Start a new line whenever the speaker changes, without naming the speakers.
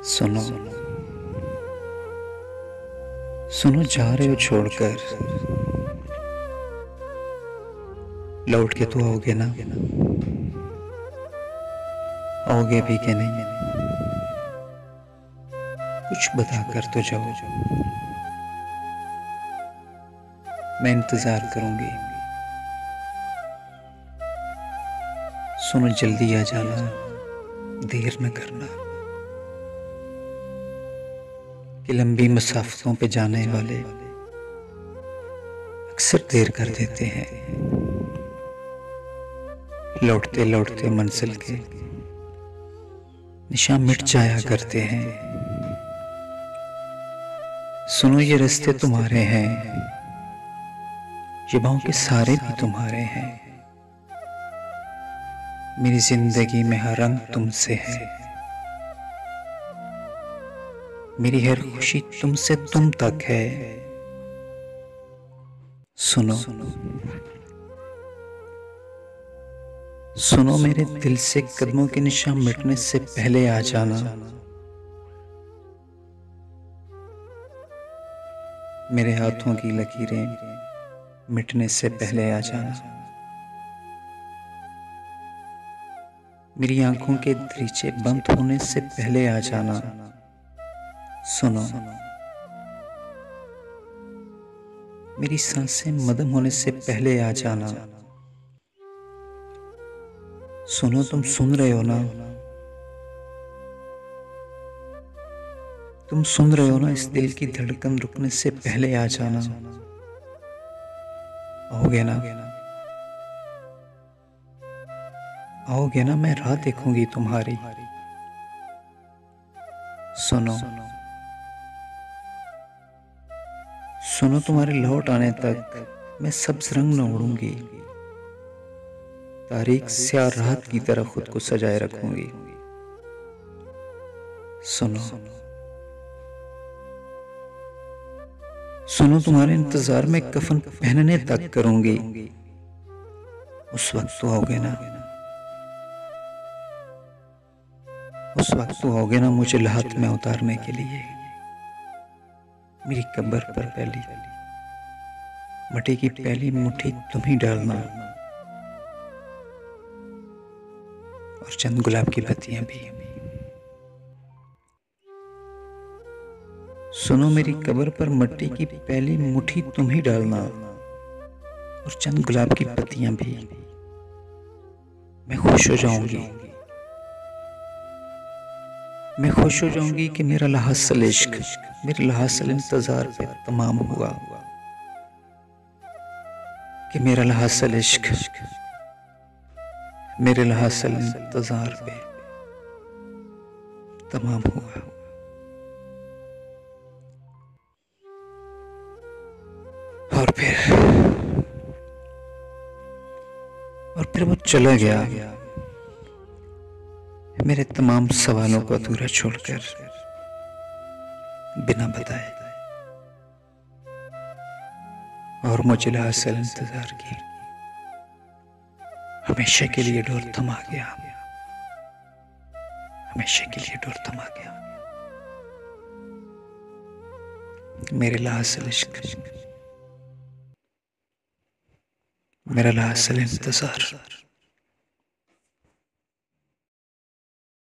सुनो सुनो, जा रहे हो छोड़ कर, लौट के तो आओगे ना? आओगे भी कि नहीं? कुछ बता कर तो जाओ, मैं इंतजार करूंगी। सुनो, जल्दी आ जाना, देर न करना, कि लंबी मुसाफिरों पे जाने वाले अक्सर देर कर देते हैं। लौटते लौटते मंजिल के निशान मिट जाया करते हैं। सुनो, ये रास्ते तुम्हारे हैं, ये बाहों के सारे भी तुम्हारे हैं। मेरी जिंदगी में हर रंग तुमसे है, मेरी हर खुशी तुमसे तुम तक है। सुनो सुनो, मेरे दिल से कदमों के निशान मिटने से पहले आ जाना। मेरे हाथों की लकीरें मिटने से पहले आ जाना। मेरी आंखों के दरीचे बंद होने से पहले आ जाना। सुनो, मेरी सांसें मदम होने से पहले आ जाना। सुनो, तुम सुन रहे हो ना? तुम सुन रहे हो ना? इस दिल की धड़कन रुकने से पहले आ जाना। आओगे ना? आओगे ना? मैं राह देखूंगी तुम्हारी। सुनो सुनो, तुम्हारे लौट आने तक मैं सब्ज रंग न उड़ूंगी, तारीख स्याह रात की तरह खुद को सजाए रखूंगी। सुनो सुनो, तुम्हारे इंतजार में कफन पहनने तक करूंगी। उस वक्त तो आओगे ना? उस वक्त तो आओगे ना मुझे लाहत में उतारने के लिए? मेरी कब्र पर पहली मटी की पहली मुट्ठी तुम ही डालना, और चंद गुलाब की पत्तियां भी। सुनो, मेरी कब्र पर मट्टी की पहली मुट्ठी तुम ही डालना, और चंद गुलाब की पत्तियां भी। मैं खुश हो जाऊंगी, मैं खुश हो जाऊंगी कि मेरा लहासल इश्क, मेरे लहासल इंतजार पे तमाम हुआ। कि मेरा लहासल इश्क मेरे लहासल इंतजार पे तमाम हुआ। और फिर वो चला गया, मेरे तमाम सवालों को अधूरा छोड़कर, बिना बताए। और मुझे लासल इंतजार की हमेशा के लिए डोर थमा गया, हमेशा के लिए डोर थमा गया। मेरे लासल इश्क, मेरा लासल इंतजार।